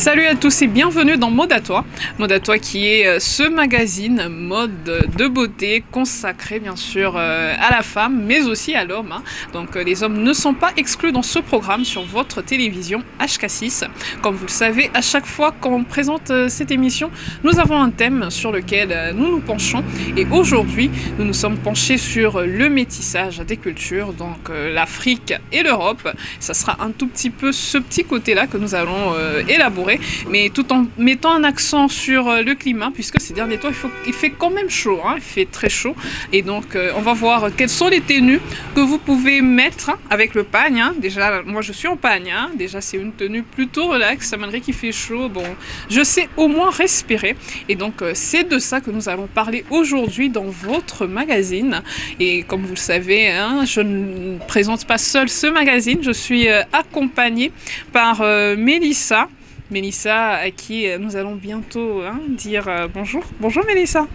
Salut à tous et bienvenue dans Mode à toi. Mode à toi qui est ce magazine mode de beauté consacré bien sûr à la femme mais aussi à l'homme. Donc les hommes ne sont pas exclus dans ce programme sur votre télévision HK6. Comme vous le savez, à chaque fois qu'on présente cette émission, nous avons un thème sur lequel nous nous penchons. Et aujourd'hui, nous nous sommes penchés sur le métissage des cultures, donc l'Afrique et l'Europe. Ça sera un tout petit peu ce petit côté-là que nous allons élaborer, mais tout en mettant un accent sur le climat, puisque ces derniers temps, il fait quand même chaud, il fait très chaud. Et donc, on va voir quelles sont les tenues que vous pouvez mettre avec le pagne. Déjà, moi, je suis en pagne. Déjà, c'est une tenue plutôt relax, malgré qu'il fait chaud. Bon, je sais au moins respirer. Et donc, c'est de ça que nous allons parler aujourd'hui dans votre magazine. Et comme vous le savez, je ne présente pas seul ce magazine. Je suis accompagnée par Mélissa. Mélissa, à qui nous allons bientôt dire bonjour. Bonjour Mélissa.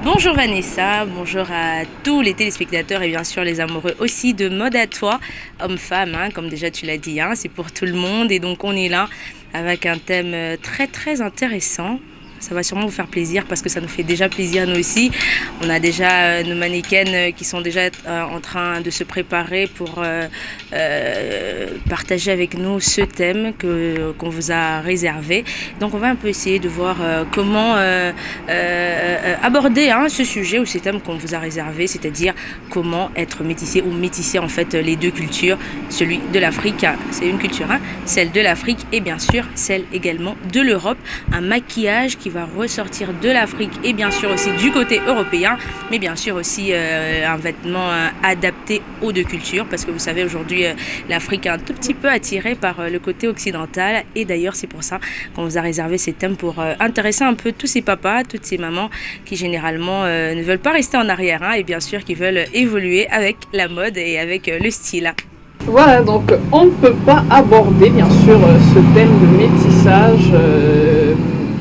Bonjour Vanessa, bonjour à tous les téléspectateurs et bien sûr les amoureux aussi de Mode à toi, homme-femme, comme déjà tu l'as dit, c'est pour tout le monde et donc on est là avec un thème très très intéressant. Ça va sûrement vous faire plaisir parce que ça nous fait déjà plaisir nous aussi. On a déjà nos mannequins qui sont déjà en train de se préparer pour partager avec nous ce thème qu'on vous a réservé. Donc on va un peu essayer de voir comment aborder ce sujet ou ce thème qu'on vous a réservé, c'est-à-dire comment être métissé ou métisser en fait les deux cultures, celui de l'Afrique, c'est une culture, celle de l'Afrique et bien sûr celle également de l'Europe. Un maquillage qui va ressortir de l'Afrique et bien sûr aussi du côté européen, mais bien sûr aussi un vêtement adapté aux deux cultures parce que vous savez aujourd'hui l'Afrique est un tout petit peu attirée par le côté occidental et d'ailleurs c'est pour ça qu'on vous a réservé ces thèmes pour intéresser un peu tous ces papas, toutes ces mamans qui généralement ne veulent pas rester en arrière et bien sûr qui veulent évoluer avec la mode et avec le style. Voilà, donc on ne peut pas aborder bien sûr ce thème de métissage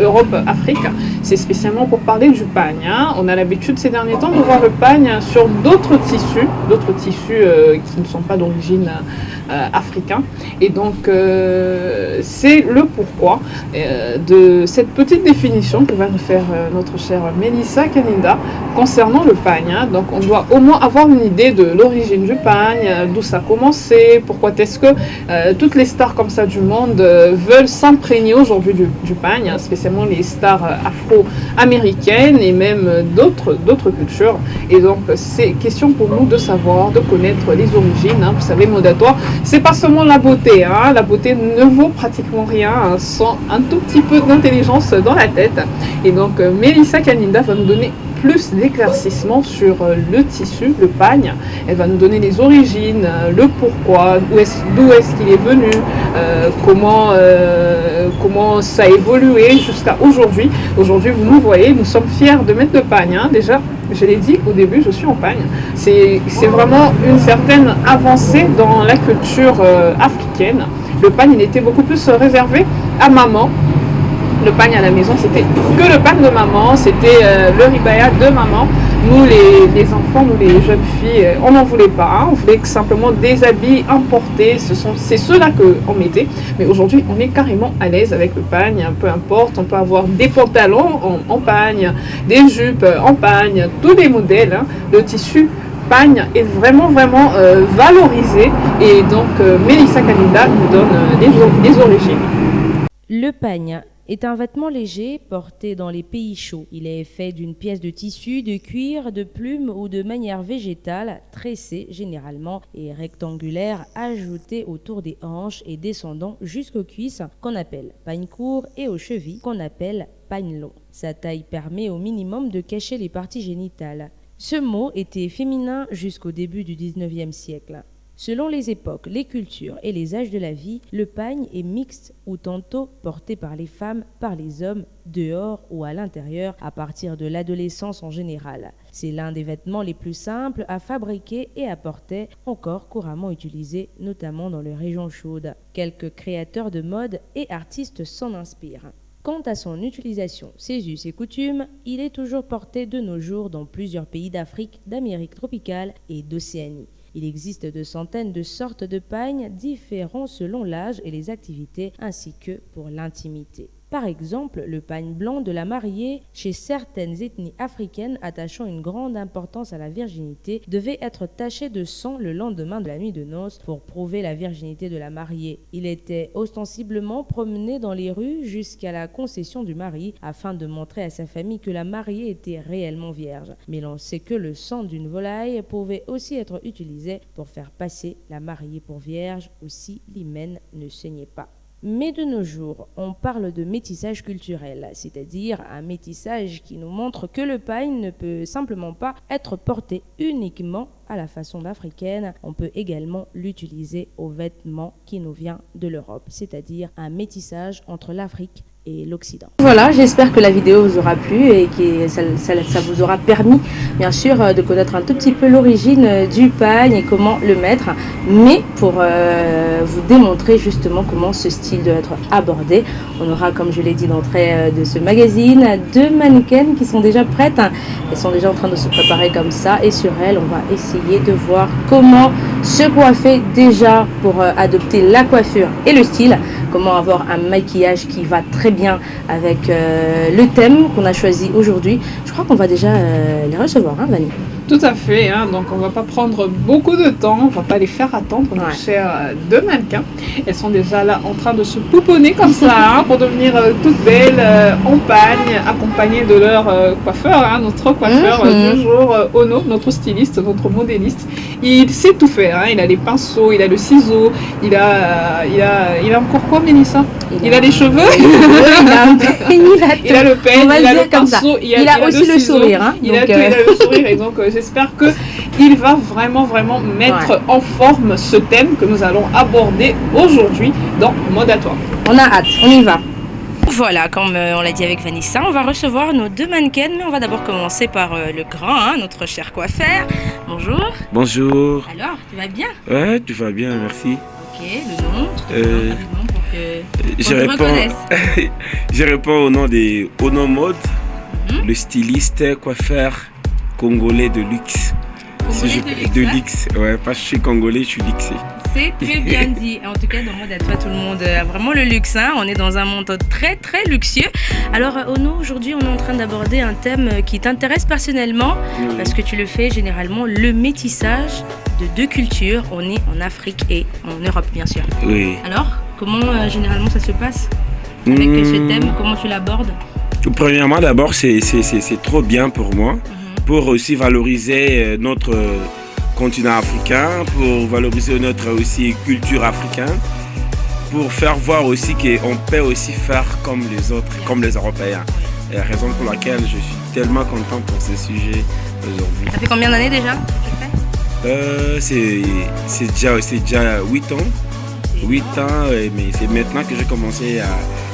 Europe-Afrique, c'est spécialement pour parler du pagne. On a l'habitude ces derniers temps de voir le pagne sur d'autres tissus qui ne sont pas d'origine africain. Et donc c'est le pourquoi de cette petite définition que va nous faire notre chère Mélissa Kaninda concernant le pagne. Donc on doit au moins avoir une idée de l'origine du pagne, d'où ça a commencé, pourquoi est-ce que toutes les stars comme ça du monde veulent s'imprégner aujourd'hui du pagne, spécialement les stars afro-américaines et même d'autres cultures. Et donc c'est question pour nous de savoir, de connaître les origines. Vous savez, Mode à toi, c'est pas seulement la beauté. La beauté ne vaut pratiquement rien sans un tout petit peu d'intelligence dans la tête. Et donc Mélissa Kaninda va nous donner plus d'éclaircissements sur le tissu, le pagne. Elle va nous donner les origines, le pourquoi, d'où est-ce qu'il est venu, comment ça a évolué jusqu'à aujourd'hui. Aujourd'hui, vous nous voyez, nous sommes fiers de mettre le pagne. Déjà, je l'ai dit au début, je suis en pagne. C'est vraiment une certaine avancée dans la culture africaine. Le pagne, il était beaucoup plus réservé à maman. Le pagne à la maison, c'était que le pagne de maman, c'était le ribaya de maman. Nous, les enfants, nous, les jeunes filles, on n'en voulait pas. On voulait simplement des habits importés. C'est ceux-là qu'on mettait. Mais aujourd'hui, on est carrément à l'aise avec le pagne. Peu importe, on peut avoir des pantalons en pagne, des jupes en pagne, tous les modèles. Le tissu pagne est vraiment valorisé. Et donc, Mélissa Kaninda nous donne les origines. Le pagne est un vêtement léger porté dans les pays chauds. Il est fait d'une pièce de tissu, de cuir, de plume ou de manière végétale, tressée généralement et rectangulaire, ajoutée autour des hanches et descendant jusqu'aux cuisses qu'on appelle pagne court et aux chevilles qu'on appelle pagne long. Sa taille permet au minimum de cacher les parties génitales. Ce mot était féminin jusqu'au début du 19e siècle. Selon les époques, les cultures et les âges de la vie, le pagne est mixte ou tantôt porté par les femmes, par les hommes, dehors ou à l'intérieur, à partir de l'adolescence en général. C'est l'un des vêtements les plus simples à fabriquer et à porter, encore couramment utilisé, notamment dans les régions chaudes. Quelques créateurs de mode et artistes s'en inspirent. Quant à son utilisation, ses us et coutumes, il est toujours porté de nos jours dans plusieurs pays d'Afrique, d'Amérique tropicale et d'Océanie. Il existe de centaines de sortes de pagnes différents selon l'âge et les activités ainsi que pour l'intimité. Par exemple, le pagne blanc de la mariée, chez certaines ethnies africaines attachant une grande importance à la virginité, devait être taché de sang le lendemain de la nuit de noces pour prouver la virginité de la mariée. Il était ostensiblement promené dans les rues jusqu'à la concession du mari afin de montrer à sa famille que la mariée était réellement vierge. Mais l'on sait que le sang d'une volaille pouvait aussi être utilisé pour faire passer la mariée pour vierge ou si l'hymen ne saignait pas. Mais de nos jours, on parle de métissage culturel, c'est-à-dire un métissage qui nous montre que le pagne ne peut simplement pas être porté uniquement à la façon d'africaine. On peut également l'utiliser aux vêtements qui nous vient de l'Europe, c'est-à-dire un métissage entre l'Afrique et l'Occident. Voilà, j'espère que la vidéo vous aura plu et que ça vous aura permis, bien sûr, de connaître un tout petit peu l'origine du pagne et comment le mettre, mais pour vous démontrer justement comment ce style doit être abordé. On aura, comme je l'ai dit d'entrée de ce magazine, 2 mannequins qui sont déjà prêtes. Elles sont déjà en train de se préparer comme ça et sur elles, on va essayer de voir comment se coiffer déjà pour adopter la coiffure et le style, comment avoir un maquillage qui va très bien avec le thème qu'on a choisi aujourd'hui. Je crois qu'on va déjà les recevoir, hein, Vanny? Tout à fait, hein, donc on va pas prendre beaucoup de temps, on va pas les faire attendre, nos chers 2 mannequins. Elles sont déjà là en train de se pouponner comme ça, hein, pour devenir toutes belles, en pagne, accompagnées de leur coiffeur, hein, notre coiffeur du jour, Ono, notre styliste, notre modéliste. Il sait tout faire, hein, il a les pinceaux, il a le ciseau, il a encore quoi, Mélissa? Il a les cheveux, il a le peigne, il a le pinceau, il a aussi le sourire, hein, il a le sourire, et donc j'espère qu'il va vraiment mettre en forme ce thème que nous allons aborder aujourd'hui dans Mode à toi. On a hâte, on y va. Voilà, comme on l'a dit avec Vanessa, on va recevoir nos 2 mannequins, mais on va d'abord commencer par le grand, hein, notre cher coiffeur. Bonjour. Bonjour. Alors, tu vas bien? Ouais, tu vas bien, merci. Ok, le nom, pour que je réponds, je réponds au nom Mode, le styliste coiffeur congolais de luxe. De luxe, ouais, pas je suis congolais, je suis luxé. C'est très bien dit. En tout cas, dans Mode à toi, tout le monde a vraiment le luxe, hein. On est dans un monde très luxueux. Alors, Ono, aujourd'hui, on est en train d'aborder un thème qui t'intéresse personnellement, parce que tu le fais généralement, le métissage de 2 cultures. On est en Afrique et en Europe, bien sûr. Oui. Alors, comment généralement ça se passe avec ce thème? Comment tu l'abordes? Premièrement, d'abord, c'est trop bien pour moi, pour aussi valoriser notre continent africain, pour valoriser notre aussi culture africaine, pour faire voir aussi qu'on peut aussi faire comme les autres, comme les Européens. Et la raison pour laquelle je suis tellement content pour ce sujet aujourd'hui. Ça fait combien d'années déjà que tu le fais? C'est déjà 8 ans. 8 ans, mais c'est maintenant que j'ai commencé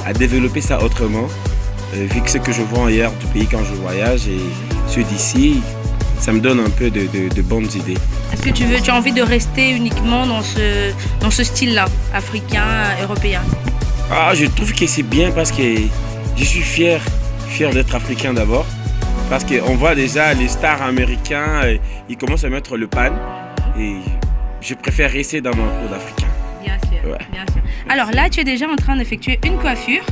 à développer ça autrement. Vu que ce que je vois ailleurs du pays quand je voyage et ceux d'ici, ça me donne un peu de bonnes idées. Est-ce que tu as envie de rester uniquement dans ce style-là, africain, européen? Je trouve que c'est bien parce que je suis fier d'être africain d'abord. Parce qu'on voit déjà les stars américains, ils commencent à mettre le pan. Et je préfère rester dans mon peau d'africain. Bien sûr. Alors là, tu es déjà en train d'effectuer une coiffure.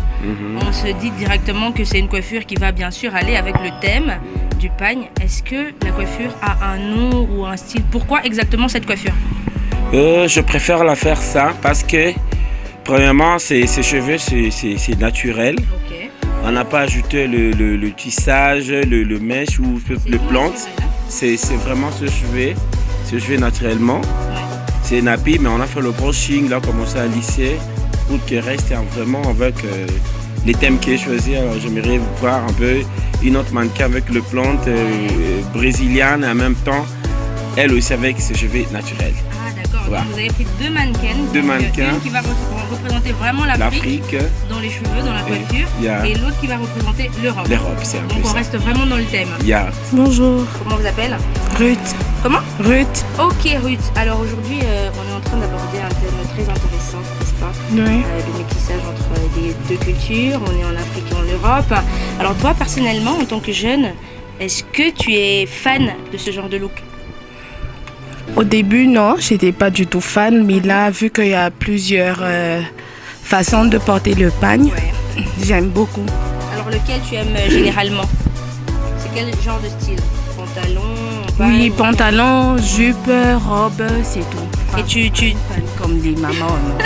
On se dit directement que c'est une coiffure qui va bien sûr aller avec le thème du pagne. Est-ce que la coiffure a un nom ou un style? Pourquoi exactement cette coiffure? Je préfère la faire ça parce que, premièrement, ses cheveux, c'est naturel. Okay. On n'a pas ajouté le tissage, le mèche ou le plante. C'est vraiment ce cheveu naturellement. C'est nappy, mais on a fait le brushing, là, on a commencé à lisser pour qu'il reste vraiment avec les thèmes qu'il a choisi. Alors j'aimerais voir un peu une autre mannequin avec le plante brésilienne et en même temps, elle aussi avec ses cheveux naturels. Ah d'accord, voilà. Vous avez pris 2 mannequins. Une qui va représenter vraiment l'Afrique dans les cheveux, dans la coiffure, et l'autre qui va représenter l'Europe. L'Europe, c'est un peu ça. Donc on reste vraiment dans le thème. Bonjour. Comment vous appelez? Ruth. Comment? Ruth. Ok Ruth. Alors aujourd'hui on est en train d'aborder un thème très intéressant, n'est-ce pas? Oui. Le métissage entre les 2 cultures, on est en Afrique et en Europe. Alors toi personnellement, en tant que jeune, est-ce que tu es fan de ce genre de look? Au début, non, j'étais pas du tout fan, mais là, vu qu'il y a plusieurs façons de porter le pagne, J'aime beaucoup. Alors lequel tu aimes généralement? C'est quel genre de style? Pantalon, Oui, bas, pantalon, jupe, robe, c'est tout. Et tu Comme les mamans. Non.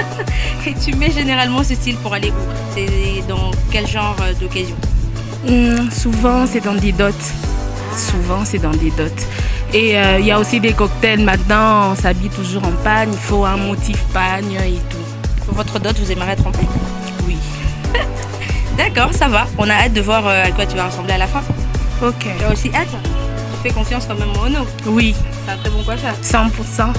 et tu mets généralement ce style pour aller où? C'est dans quel genre d'occasion? Souvent, c'est dans des dots. Souvent, c'est dans des dots. Et il y a aussi des cocktails. Maintenant, on s'habille toujours en pagne. Il faut un motif pagne et tout. Pour votre dot, vous aimeriez être en pagne? Oui. D'accord, ça va. On a hâte de voir à quoi tu vas ressembler à la fin. Ok. Tu as aussi hâte? Tu fais confiance quand même au Ono. Oui, C'est un très bon coiffeur. 100%.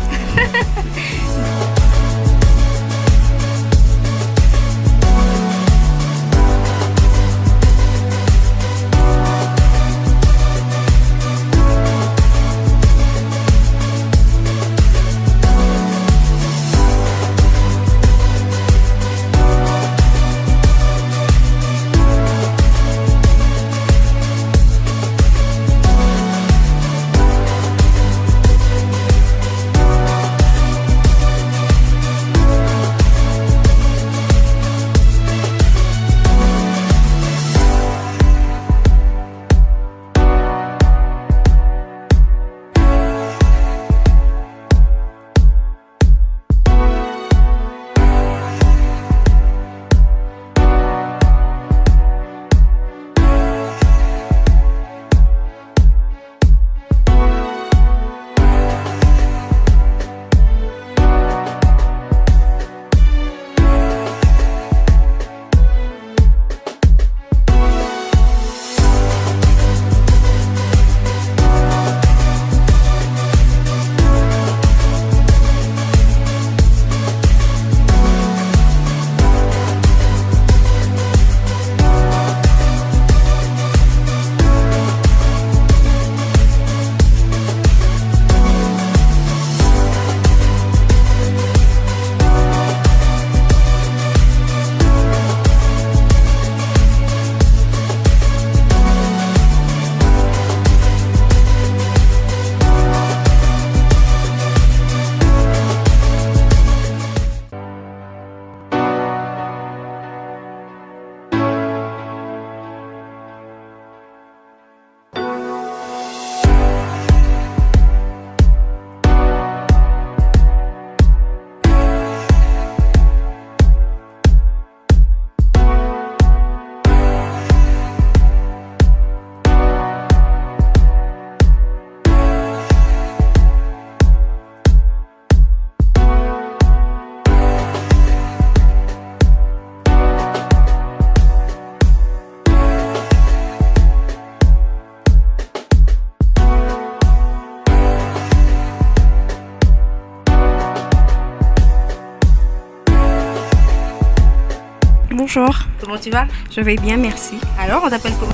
Bonjour, Comment tu vas? je vais bien, merci. Alors, on t'appelle comment?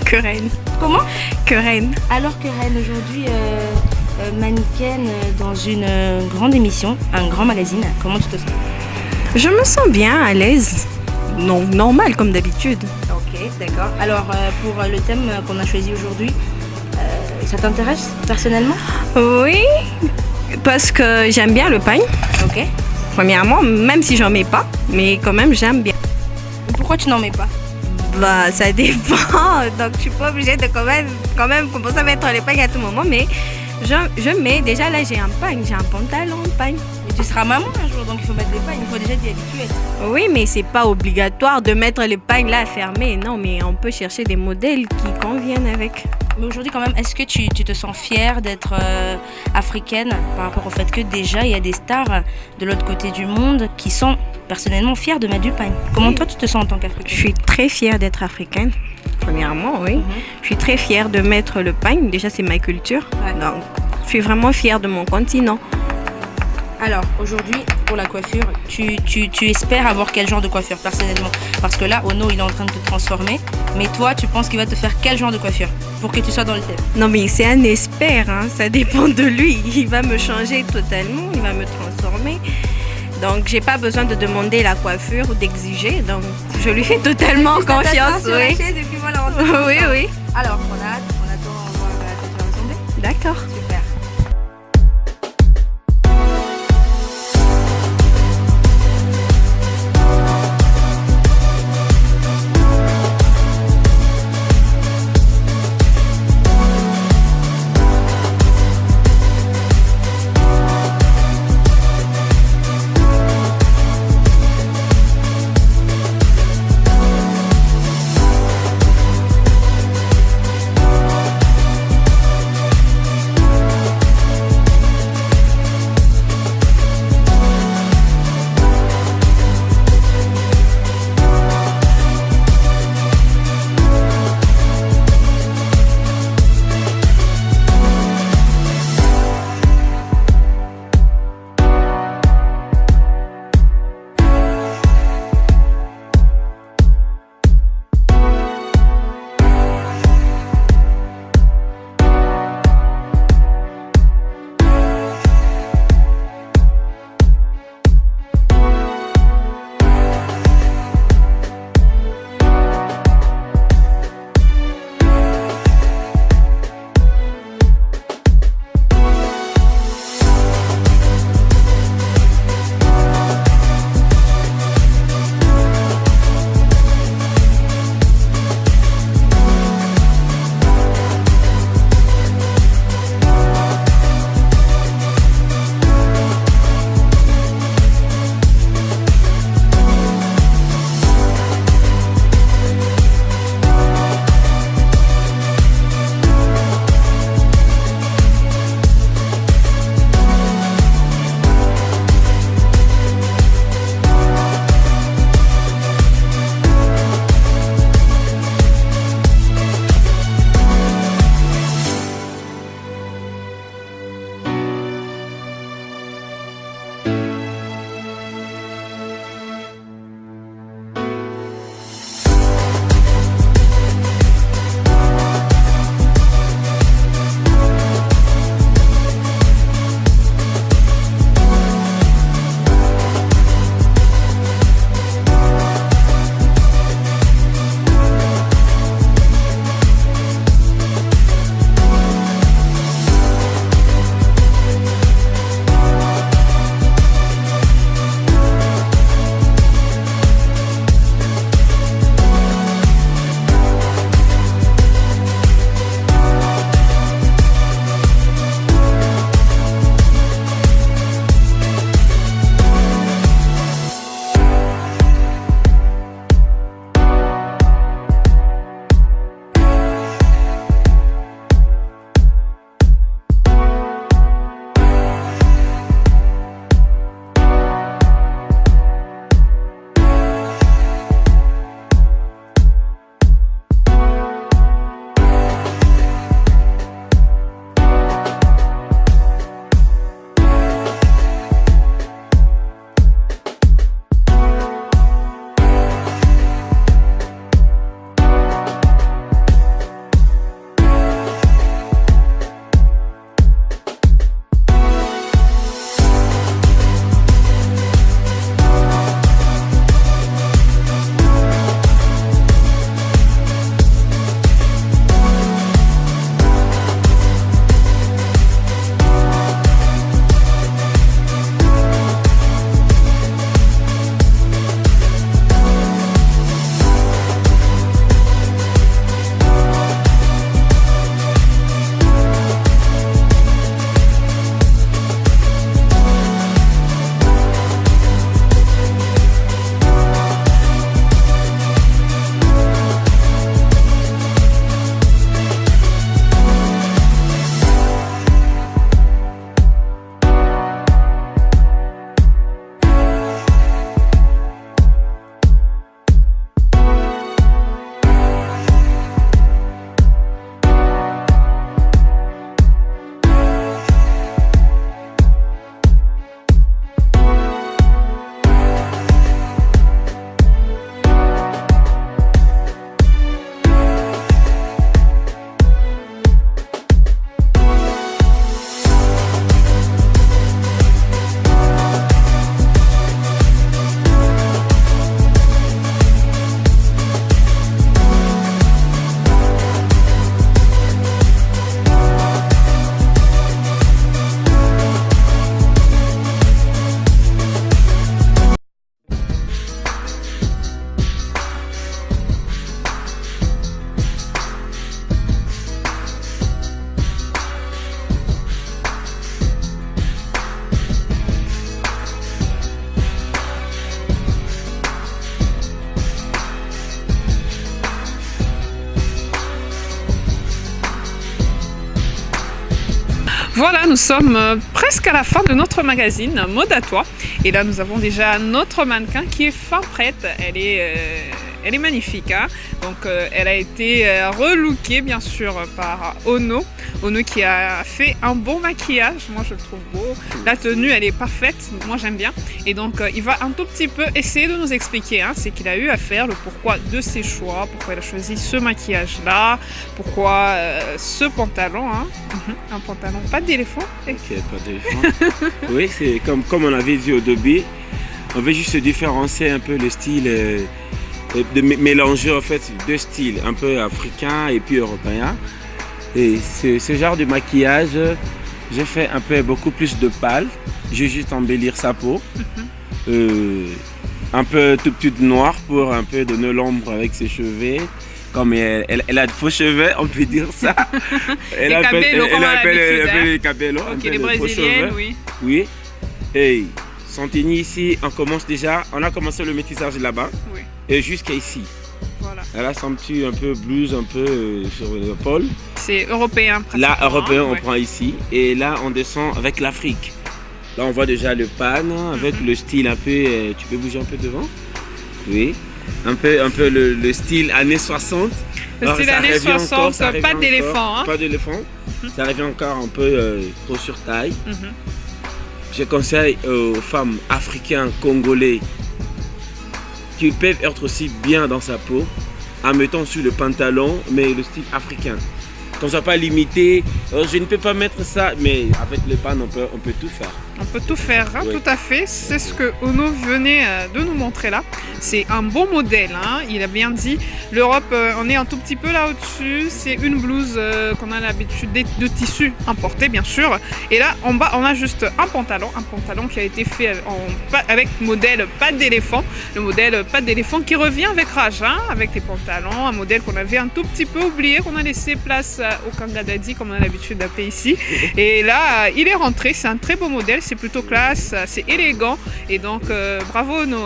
Keren. Comment? Keren. Alors que Rennes aujourd'hui mannequin dans une grande émission, un grand magazine, comment tu te sens? Je me sens bien, à l'aise. Non, normal comme d'habitude. Ok, d'accord. Alors pour le thème qu'on a choisi aujourd'hui, ça t'intéresse personnellement? Oui, parce que j'aime bien le pain, Ok. premièrement, même si j'en mets pas, mais quand même j'aime bien. Pourquoi tu n'en mets pas? Bah, ça dépend, donc je suis pas obligée de quand même commencer à mettre les pagnes à tout moment, mais je mets, déjà là j'ai un pagne, j'ai un pantalon pagne. Mais tu seras maman un jour, donc il faut mettre des pagnes, il faut déjà t'y habituer. Oui, mais c'est pas obligatoire de mettre les pagnes là fermées, non, mais on peut chercher des modèles qui conviennent avec. Mais aujourd'hui quand même, est-ce que tu te sens fière d'être africaine par rapport au fait que déjà il y a des stars de l'autre côté du monde qui sont personnellement fiers de mettre du pagne? Comment toi tu te sens en tant Je qu'Africaine? suis très fière d'être africaine, premièrement, oui. Je suis très fière de mettre le pagne, déjà c'est ma culture, Ouais. donc je suis vraiment fière de mon continent. Alors aujourd'hui pour la coiffure, tu espères avoir quel genre de coiffure personnellement? Parce que là Ono il est en train de te transformer, mais toi tu penses qu'il va te faire quel genre de coiffure pour que tu sois dans le thème? Non mais c'est un expert, hein, ça dépend de lui, il va me changer totalement, il va me transformer. Donc j'ai pas besoin de demander la coiffure ou d'exiger, donc je lui fais totalement confiance, oui. Depuis, voilà, Oui, oui. Alors on a hâte, on attend de voir à quoi tu vas ressembler. D'accord. Super. Voilà, nous sommes presque à la fin de notre magazine Mode à toi. Et là, nous avons déjà notre mannequin qui est fin prête. Elle est magnifique, hein. Donc elle a été relookée bien sûr par Ono. Ono qui a fait un bon maquillage, moi je le trouve beau. La tenue elle est parfaite, moi j'aime bien. Et donc il va un tout petit peu essayer de nous expliquer ce qu'il a eu à faire, le pourquoi de ses choix, pourquoi il a choisi ce maquillage là, pourquoi ce pantalon, hein. Un pantalon pas d'éléphant. Ok, pas d'éléphant. Oui, c'est comme on avait dit au début, on veut juste différencier un peu le style. De mélanger en fait deux styles, un peu africain et puis européen. Et ce genre de maquillage, j'ai fait beaucoup plus de pâle. J'ai juste embellir sa peau. Un peu tout petit noir pour un peu donner l'ombre avec ses cheveux. Comme elle a de faux cheveux, on peut dire ça. Elle appelle les cabellos. Ok, les brésiliennes, oui. Oui. Et son tenue ici, on a commencé le métissage là-bas. Oui. Et jusqu'à ici. Voilà. Elle a son petit un peu blues un peu sur l'épaule. C'est européen pratiquement. Là, européen, on prend ici. Et là, on descend avec l'Afrique. Là, on voit déjà le pan avec le style un peu... tu peux bouger un peu devant? Oui. Un peu le style années 60. Le style années 60, pas d'éléphant. Pas d'éléphant. Ça revient encore un peu trop sur taille. Je conseille aux femmes africaines, congolais, qui peuvent être aussi bien dans sa peau en mettant sur le pantalon, mais le style africain. Qu'on ne soit pas limité, je ne peux pas mettre ça, mais avec le pan, on peut tout faire. On peut tout faire, hein, oui. Tout à fait. C'est ce que Ono venait de nous montrer là. C'est un bon modèle, hein. Il a bien dit. L'Europe, on est un tout petit peu là au-dessus. C'est une blouse qu'on a l'habitude de tissu importé, bien sûr. Et là, en bas, on a juste un pantalon qui a été fait avec modèle patte d'éléphant. Le modèle patte d'éléphant qui revient avec rage, hein, avec les pantalons. Un modèle qu'on avait un tout petit peu oublié, qu'on a laissé place au Kangadadi, comme on a l'habitude d'appeler ici. Et là, il est rentré. C'est un très beau modèle. C'est plutôt classe, c'est élégant et donc bravo Ono.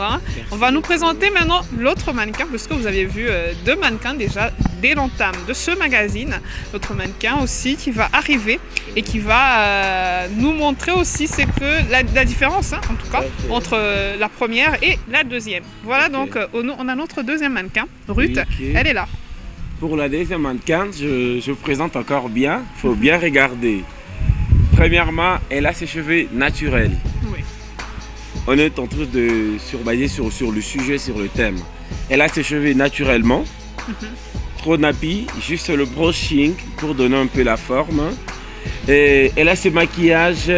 On va nous présenter maintenant l'autre mannequin parce que vous avez vu deux mannequins déjà dès l'entame de ce magazine. L'autre mannequin aussi qui va arriver et qui va nous montrer aussi c'est que la différence, hein, en tout cas, entre la première et la deuxième. Voilà donc Ono, on a notre deuxième mannequin, Ruth, elle est là. Pour la deuxième mannequin, je vous présente encore bien, il faut bien regarder. Premièrement, elle a ses cheveux naturels. Oui. On est en train de basé sur le sujet, sur le thème. Elle a ses cheveux naturellement. Trop nappy, juste le brushing pour donner un peu la forme. Et elle a ce maquillage,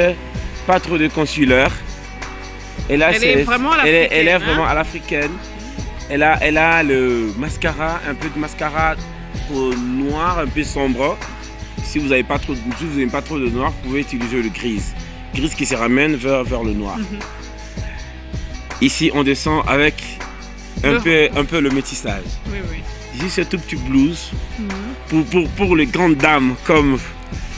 pas trop de concealer. Elle est vraiment à l'africaine. Elle a le mascara, un peu de mascara noir, un peu sombre. Si vous n'aimez pas trop de noir, vous pouvez utiliser le gris. Gris qui se ramène vers le noir. Ici, on descend avec un peu le métissage. Oui, oui. Juste ce tout petit blues pour les grandes dames comme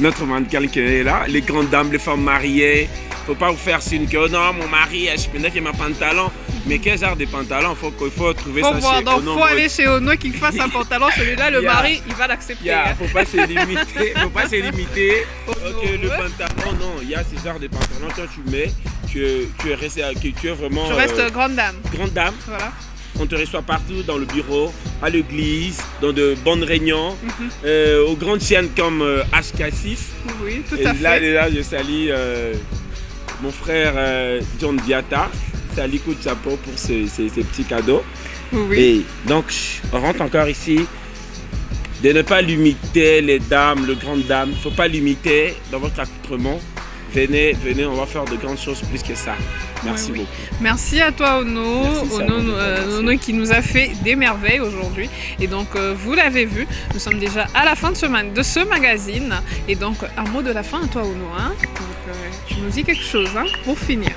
notre mannequin qui est là, les grandes dames, les femmes mariées. Faut pas vous faire signe que oh non, mon mari, je peux mettre ma pantalon. Mais quel genre de pantalon? Il faut trouver ça chez Ono. Il faut aller chez Ono qui fasse un pantalon. Celui-là, le mari, il va l'accepter. Faut pas se limiter. Le pantalon, non. Il y a ce genre de pantalon quand tu mets, tu es vraiment. Tu restes grande dame. Grande dame. Voilà. On te reçoit partout dans le bureau, à l'église, dans de bonnes réunions, aux grandes chaînes comme HK6. Oui, tout à fait. Et là, je salue mon frère John Diata. Salue coup de chapeau pour ces petits cadeaux. Oui. Et donc, on rentre encore ici. De ne pas limiter les dames, les grandes dames. Il ne faut pas limiter dans votre accoutrement. Venez, on va faire de grandes choses plus que ça. Merci beaucoup. Merci à toi Ono. Ono qui nous a fait des merveilles aujourd'hui. Et donc vous l'avez vu, nous sommes déjà à la fin de ce magazine. Et donc un mot de la fin à toi Ono. Hein. Donc, tu nous dis quelque chose hein, pour finir.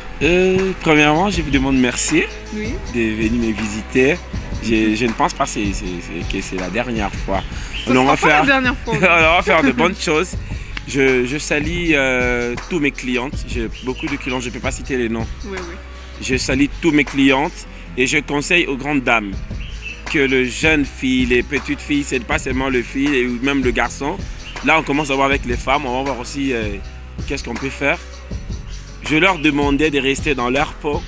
Premièrement, je vous demande merci de venir me visiter. Je ne pense pas que c'est la dernière fois. On va faire de bonnes choses. Je salue tous mes clientes. J'ai beaucoup de clientes, je ne peux pas citer les noms. Oui. Je salue tous mes clientes et je conseille aux grandes dames que les jeunes filles, les petites filles, c'est pas seulement les filles et même le garçon. Là, on commence à voir avec les femmes, on va voir aussi qu'est-ce qu'on peut faire? Je leur demandais de rester dans leur peau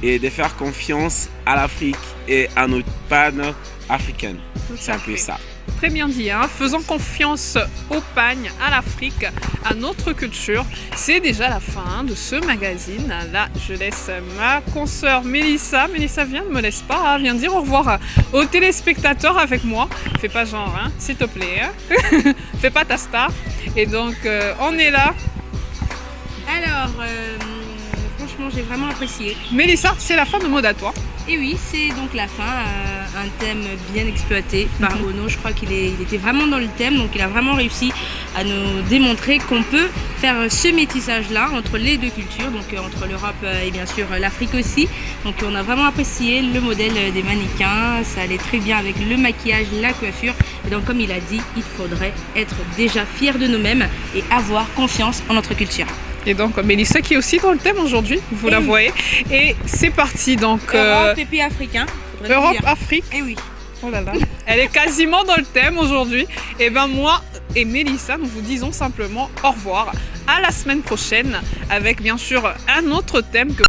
et de faire confiance à l'Afrique et à notre panne africaine. C'est un peu ça. Très bien dit, hein. Faisons confiance au pagne, à l'Afrique, à notre culture. C'est déjà la fin de ce magazine. Là, je laisse ma consoeur Mélissa. Mélissa, viens, ne me laisse pas, hein. Viens dire au revoir aux téléspectateurs avec moi. Fais pas genre, hein, s'il te plaît. Hein. Fais pas ta star. Et donc, on est là. Alors, franchement, j'ai vraiment apprécié. Mélissa, c'est la fin de Mode à toi. Et oui, c'est donc la fin, un thème bien exploité par Ono. Je crois qu'il était vraiment dans le thème, donc il a vraiment réussi à nous démontrer qu'on peut faire ce métissage-là entre les deux cultures, donc entre l'Europe et bien sûr l'Afrique aussi. Donc on a vraiment apprécié le modèle des mannequins, ça allait très bien avec le maquillage, la coiffure. Et donc comme il a dit, il faudrait être déjà fier de nous-mêmes et avoir confiance en notre culture. Et donc Mélissa qui est aussi dans le thème aujourd'hui, vous la voyez. Et c'est parti donc. Europe et puis africain. Europe, Afrique. Et oui. Oh là là. Elle est quasiment dans le thème aujourd'hui. Et ben moi et Mélissa, nous vous disons simplement au revoir. À la semaine prochaine avec bien sûr un autre thème que